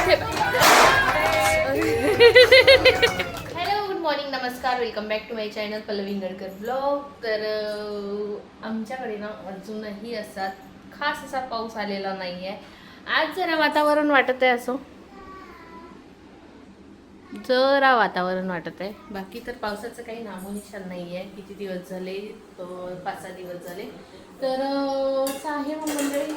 Hello, good morning, नमस्कार, welcome back to my channel Pallavi Ingalkar blog. तर आमच्याकडे ना अजूनही असा खास असा पाऊस आलेला नाही आहे. आज जरा वातावरण वाटत आहे, असं जरा वातावरण वाटत आहे. बाकी तर पावसाचं काही नामोनिशान नाही आहे. किती दिवस झाले, 5-6 दिवस झाले. तर असं आहे मग मंडळी.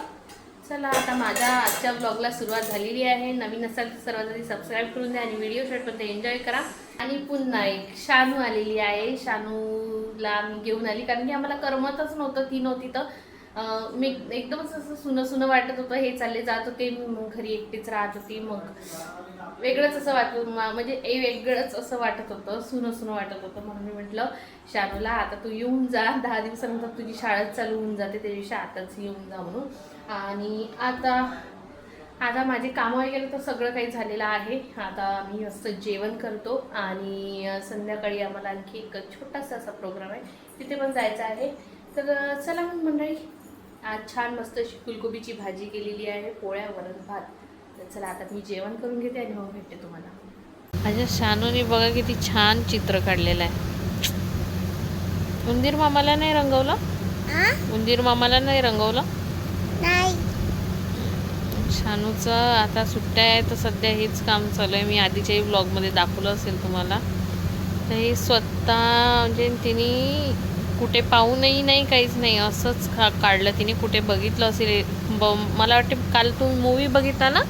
चला आता माझ्या आजच्या ब्लॉगला सुरुवात झालेली आहे. नवीन असाल तर सर्वात आधी सबस्क्राईब करून द्या आणि व्हिडिओ शेवटपर्यंत एन्जॉय करा. आणि पुन्हा एक शानू आलेली आहे. शानूला मी घेऊन आली कारण की आम्हाला करमतच नव्हतं, ती नव्हती तर मी एकदमच असं सुनं वाटत होतं. हे चालले जात होते, मग घरी एकटीच राहत होती. मग वेगळंच असं म्हणजे वेगळंच असं वाटत होतं, सुनं वाटत होतं. म्हणून मी म्हटलं शानूला आता तू येऊन जा, 10 दिवसानंतर तुझी शाळा चालू होऊन जाते, त्या दिवशी आताच येऊन जा म्हणून. आणि आता माझे कामं वगैरे तर सगळं काही झालेलं आहे. आता मी मस्त जेवण करतो आणि संध्याकाळी आम्हाला आणखी एक छोटासा असा प्रोग्राम आहे, तिथे पण जायचं आहे. तर चला मग मंडळी, आज छान मस्त अशी फुलकोबीची भाजी केलेली आहे, पोळ्या, वरण, भात. तर चला आता मी जेवण करून घेते आणि मग भेटते तुम्हाला. माझ्या शानूने बघा किती छान चित्र काढलेलं आहे. उंदीर मामाला नाही रंगवलं? उंदीर मामाला नाही रंगवलं? नाही. शानूचं आता सुट्ट्या आहे तर सध्या हेच काम चालू आहे. मी आधीच्याही ब्लॉगमध्ये दाखवलं असेल तुम्हाला. तर हे स्वतः म्हणजे तिने कुठे पाहूनही नाही, काहीच नाही, असंच काढलं तिने. कुठे बघितलं असेल, मला वाटते काल तुम्ही मूवी बघितला ना,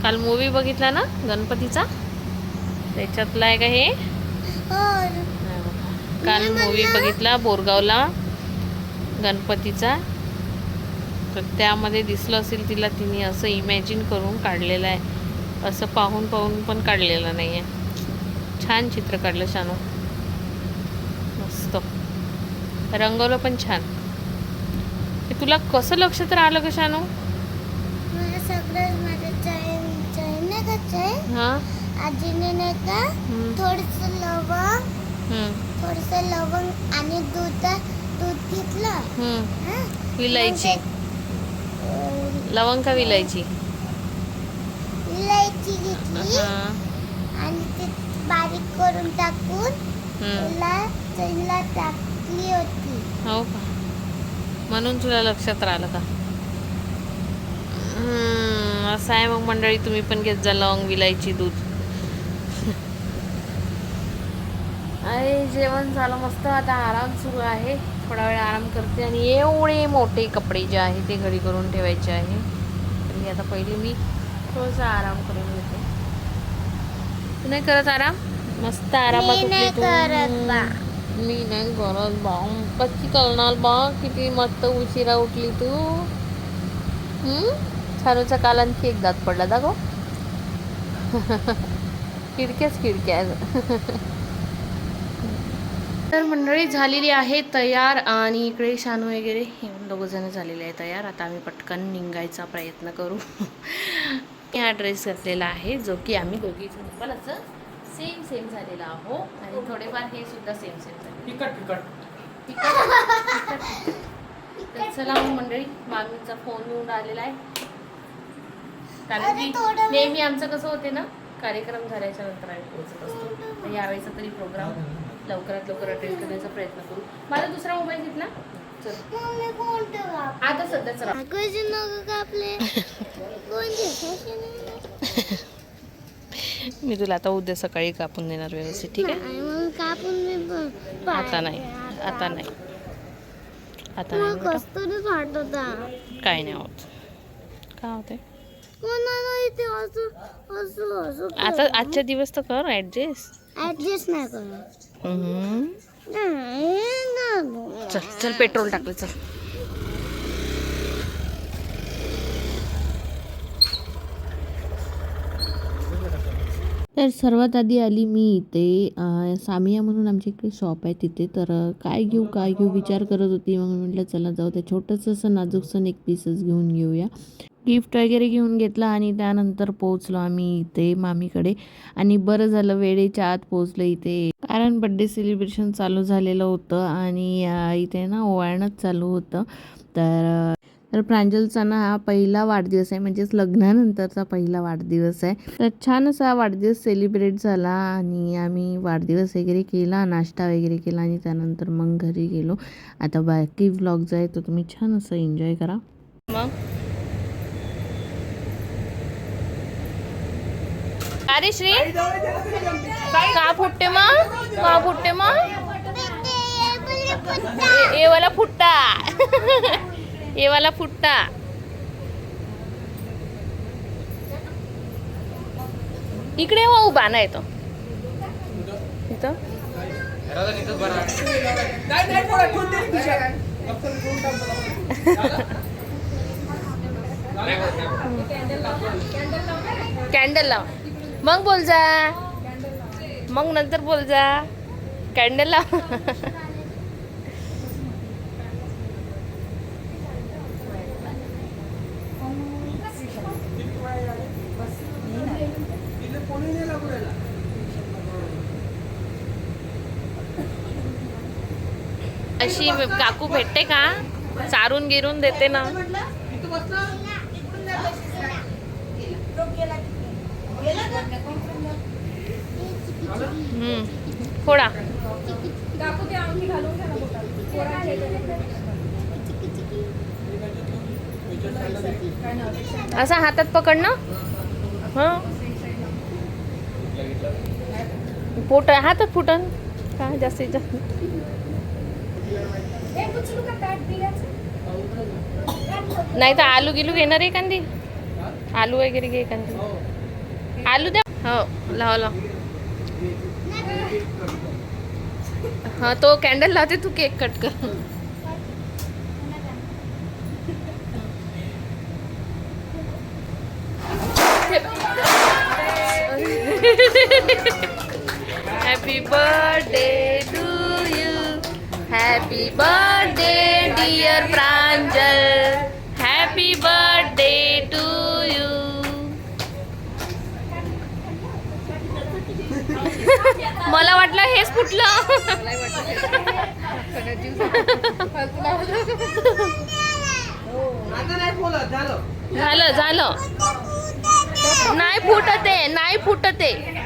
काल मूवी बघितला ना गणपतीचा, त्याच्यातला आहे का हे? काल मूवी बघितला बोरगावला गणपतीचा, तर त्यामध्ये दिसलं असेल तिला. तिने असं इमॅजिन करून काढलेलं आहे, असं पाहून पण काढलेलं नाही आहे. छान चित्र काढलं शानू, मस्त रंगवलं पण छान. हे तुला कसं लक्षात राहिलं का शानू? मला सगळं माझं चैन नाही का, चैन आजीने नाही का थोडंसं लवंग आणि दूध घेतलं, विलायची. लवंग का विलायची? विलायची घेतली आणि ते बारीक करून टाकून चैनला टाकली होती. हो का, म्हणून तुला लक्षात राहिलं का? असं आहे मग मंडळी, तुम्ही पण घेत जा लवंग, विलायची, दूध. अरे जेवण झालं मस्त, आता आराम सुरू आहे. थोडा वेळ आराम करते आणि एवढे मोठे कपडे जे आहे ते घडी करून ठेवायचे आहे. आणि आता पहिले मी थोडासा आराम करून घेते. तू नाही करत आराम? मस्त आरामात उठली तू. मी नाही करत बा. कशी करणार बा, किती मस्त उशिरा उठली तू. छानूचा काल आणखी एक दात पडला दाखव. खिडक्या तर मंडळी झालेली आहे तयार आणि इकडे शानू वगैरे हे दोघं जण झालेले आहे तयार. आता आम्ही पटकन निघायचा प्रयत्न करू. हा ड्रेस घातलेला आहे जो की आम्ही दोघी पण असं सेम झालेला आहो आणि थोडेफार हे सुद्धा सेम झाले. तर चला मग मंडळी, मामीचा फोन येऊन आलेला आहे. कारण की नेहमी आमचं कसं होते ना, कार्यक्रम झाल्याच्या नंतर आम्ही पोहोचत असतो. तर यावेळेचा तरी प्रोग्राम लवकरात लवकर अटेंड करण्याचा प्रयत्न करू. माझा दुसरा मोबाईल घेतला. आता सध्याच मी तुला आता उद्या सकाळी कापून देणार व्यवस्थित, ठीक आहे? आता नाही काय नाही होत. काय होते आता? आजच्या दिवस तर कर ऍडजस्ट नाही करत. चल पेट्रोल टाकलं, चल. तर सर्वात आधी आली मी इथे सामिया म्हणून आमच्या इकडे शॉप आहे तिथे. तर काय घेऊ विचार करत होती. मग म्हटलं चला जाऊ त्या छोटंसं असं नाजूकसं एक पीसच घेऊन घेऊया. गिफ्ट वगैरे घेऊन घेतलं आणि त्यानंतर पोहोचलो आम्ही इथे मामीकडे. आणि बरं झालं वेळेच्या आत पोहोचलं इथे, कारण बड्डे सेलिब्रेशन चालू झालेलं होतं आणि इथे ना ओवाळणंच चालू होतं. तर तर प्रांजलचा ना हा पहिला वाढदिवस आहे, म्हणजेच लग्नानंतरचा पहिला वाढदिवस आहे. तर छान असा वाढदिवस सेलिब्रेट झाला आणि आम्ही वाढदिवस वगैरे केला, नाश्ता वगैरे केला आणि त्यानंतर मग घरी गेलो. आता बाकी व्लॉग जो आहे तो तुम्ही छान असं एन्जॉय करा. मग अरे श्री का फुटते मग, का फुटते मग? ए वाला फुटता ए वाला फुटता. इकडे हो, उभा नाही तो इथं. कॅन्डल लाव, मग बोल जा, मग नंतर बोल जा. कॅन्डल लाव. अशी काकू भेटते का? चारून गिरून देते ना. फोडा. असा हातात पकडणं. हं पोट हातात फुटन का जास्तीत जास्त. नाही तर आलू गिलू घेणार आहे एखादी, आलू वगैरे घे एखादी. आलू द्या. हो लाव लाव. हा तो कॅन्डल लावते, तू केक कट कर. Happy birthday to you, happy birthday dear Pranjal, happy birthday to you. मला वाटलं हेच फुटलं. झालं झालं. नाही फुटत आहे, नाही फुटत आहे.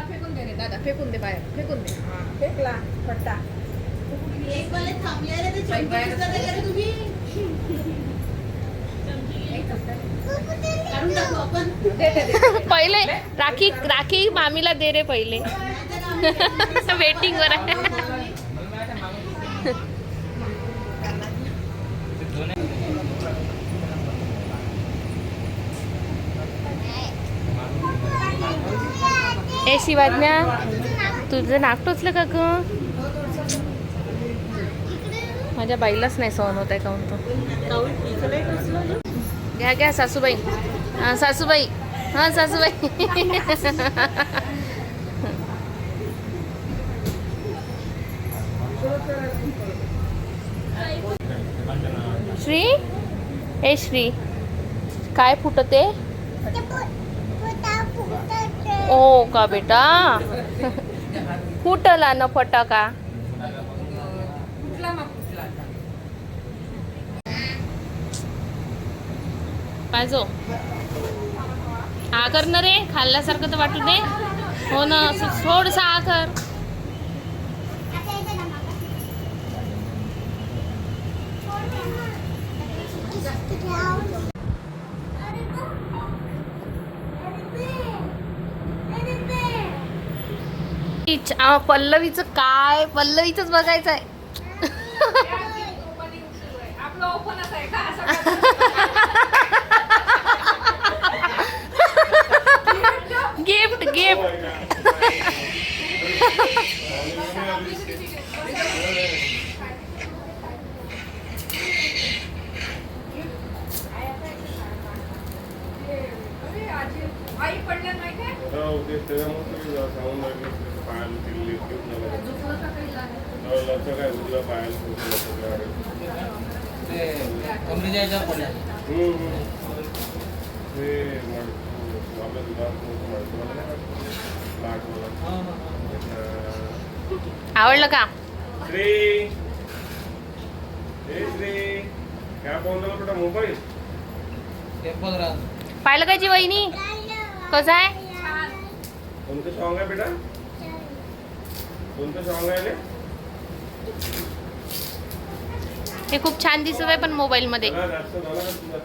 फेकून दे रे दादा, फेकून दे बाहेर, फेकून दे. फेकला फट्टा. पहिले राखी, राखी मामीला दे रे पहिले. वेटिंग वर आहे. ए शिवाज्ञा, तुझं नाक टोचलं का ग? माझ्या बाईलाच नाही सहन होत आहे काऊन तो. घ्या घ्या सासूबाई. हां सासूबाई, हां सासूबाई. श्री, ए श्री, काय फुटते? ओ का बेटा, फुटला न फटाका. पाहिजो आकर न रे, खाल्ल्यासारखं तर वाटू दे. हो ना, थोडसा आकर. पल्लवीचं काय, पल्लवीचंच बघायचं आहे. आपलं ओपनच आहे का? Gift gift. आई पडल्या नाही काय? आवडलं का? क्या बोल रहा बेटा मोबाईल पाहिलं काय जी वहिनी कसं आहे? कोणतं सॉन्ग आहे बेटा? कोणतं सॉन्ग आहे रे? हे खूप छान दिसत आहे पण मोबाईल मध्ये. चला, जास्त झाला का तुझा?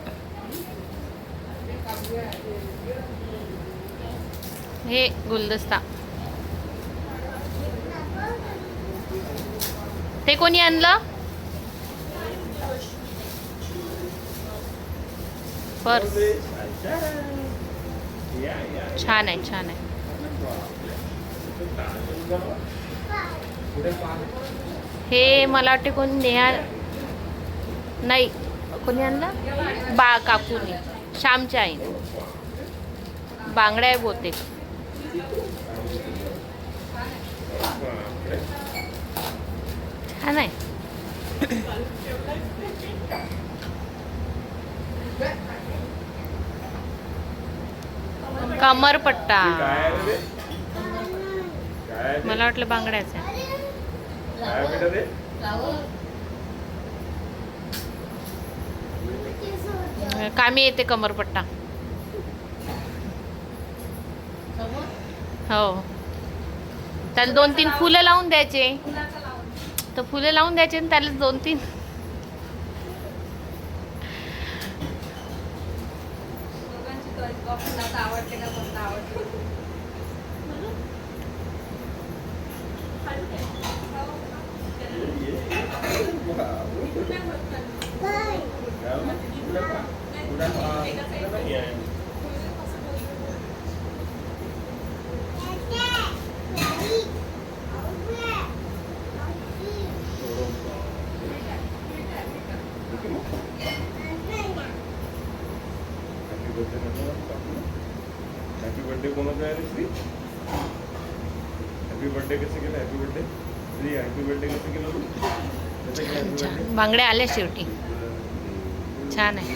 हे गुलदस्ता ते कोणी आणलं? पर्स छान आहे छान आहे. हे मला वाटते कोणी नेहा नाही कोणी आणलं बा काकूनी श्यामच्या आईने. बांगड्या आहे बहुतेक. छान आहे. कमरपट्टा काय आहे रे? काय आहे ते? मला वाटलं बांगड्याच आहे. काय आहे बेटा ते? कामी येते कमरपट्टा. हो त्याला 2-3 फुलं लावून द्यायचे. तर फुलं लावून द्यायचे आणि त्याला 2-3 आवडते का कोणता आवडते? हॅपी बर्थडे कोणाचा आहे रे श्री? हॅपी बर्थडे कसं केलं? Happy birthday Shri happy birthday कसं केलं तू? कसं केलं हॅपी छान. बर्थडे? बांगड्या आल्या शेवटी. छान आहे.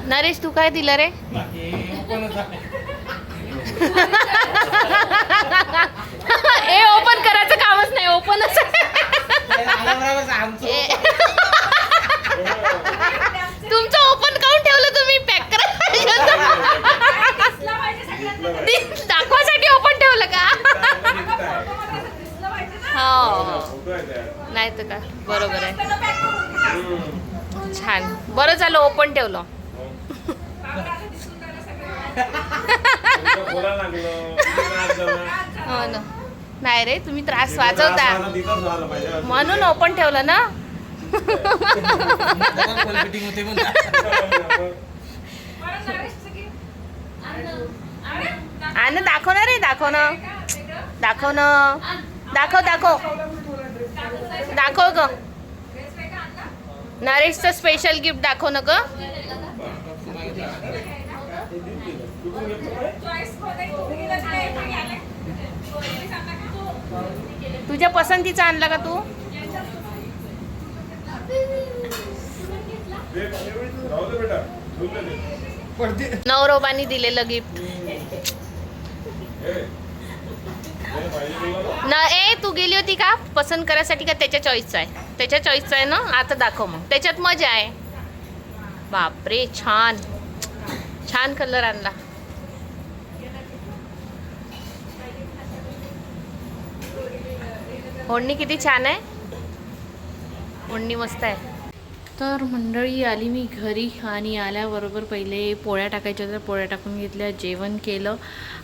नरेश तू काय दिलं रे? ए ओपन करायचं कामच नाही. ओपनच तुमचं ओपन काऊन ठेवलं तुम्ही? पॅक करा दाखवासाठी ओपन ठेवलं का? हो फोटो आहे त्यात. नाही तर का बरोबर आहे. छान बरं झालं ओपन ठेवलं. तुमचं बोलायला लागलं. किती त्रास झाला? हो ना. नाही रे तुम्ही त्रास तिथं त्रास वाचवता झाला, तिथंच झालं पाहिजे. म्हणून ओपन ठेवलं ना. आणि दाखव ना रे दाखव ना दाखव ना दाखव दाखव दाखव ग. नरेशचं स्पेशल गिफ्ट दाखव ना ग. तुझ्या पसंतीचा आणला का तू? राहू दे बेटा. ठेवून दे. नवरोबानी दिलेलं गिफ्ट. ना ए तू गेली होती का पसंत करायसाठी का त्याच्या चॉईसचा आहे? त्याच्या चॉईसचा आहे ना. आता दाखव मग. त्याच्यात मजा आहे. बापरे छान छान कलर आणला. ओढणी किती छान आहे. ओढणी मस्त आहे. तर मंडळी आली मी घरी आणि आल्याबरोबर पहिले पोळ्या टाकायच्या होत्या. पोळ्या टाकून घेतल्या. जेवण केलं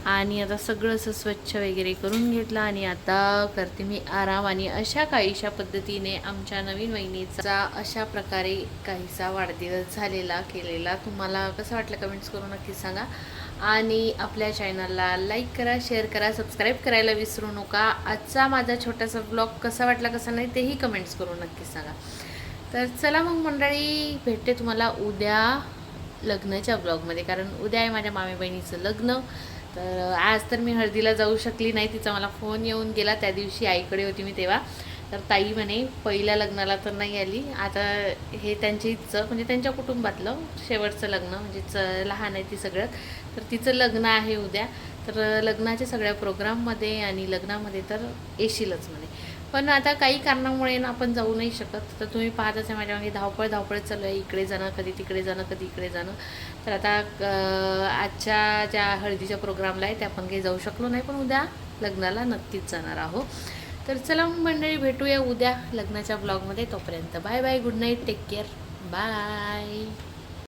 आणि आता सगळं असं स्वच्छ वगैरे करून घेतलं आणि आता करते मी आराम. आणि अशा काहीशा पद्धतीने आमच्या नवीन वहिनीचा अशा प्रकारे काहीसा वाढदिवस झालेला केलेला. तुम्हाला कसं वाटलं कमेंट्स करून नक्की सांगा. आणि आपल्या चॅनलला लाईक करा, शेअर करा, सबस्क्राईब करायला विसरू नका. आजचा माझा छोटासा ब्लॉग कसा वाटला कसा नाही तेही कमेंट्स करून नक्की सांगा. तर चला मग मंडळी भेटते तुम्हाला उद्या लग्नाच्या ब्लॉगमध्ये. कारण उद्या आहे माझ्या मामी बहिणीचं लग्न. तर आज तर मी हळदीला जाऊ शकली नाही. तिचा मला फोन येऊन गेला. त्या दिवशी आईकडे होती मी तेव्हा. तर ताई म्हणे पहिल्या लग्नाला तर नाही आली. आता हे त्यांच्या इथचं म्हणजे त्यांच्या कुटुंबातलं शेवटचं लग्न म्हणजे लहान आहे ती सगळं. तर तिचं लग्न आहे उद्या. तर लग्नाच्या सगळ्या प्रोग्राममध्ये आणि लग्नामध्ये तर येशीलच म्हणे. पण आता काही कारणामुळे ना आपण जाऊ नाही शकत. तर तुम्ही पाहतच आहे माझ्या मागे धावपळ चालू आहे, इकडे जाणं कधी तिकडे जाणं कधी इकडे जाणं. तर आता आजच्या ज्या हळदीच्या प्रोग्रामला आहे ते आपण काही जाऊ शकलो नाही, पण उद्या लग्नाला नक्कीच जाणार आहोत. तर चला मंडळी, भेटूया उद्या लग्नाच्या ब्लॉगमध्ये. तोपर्यंत bye bye, good night, take care, bye.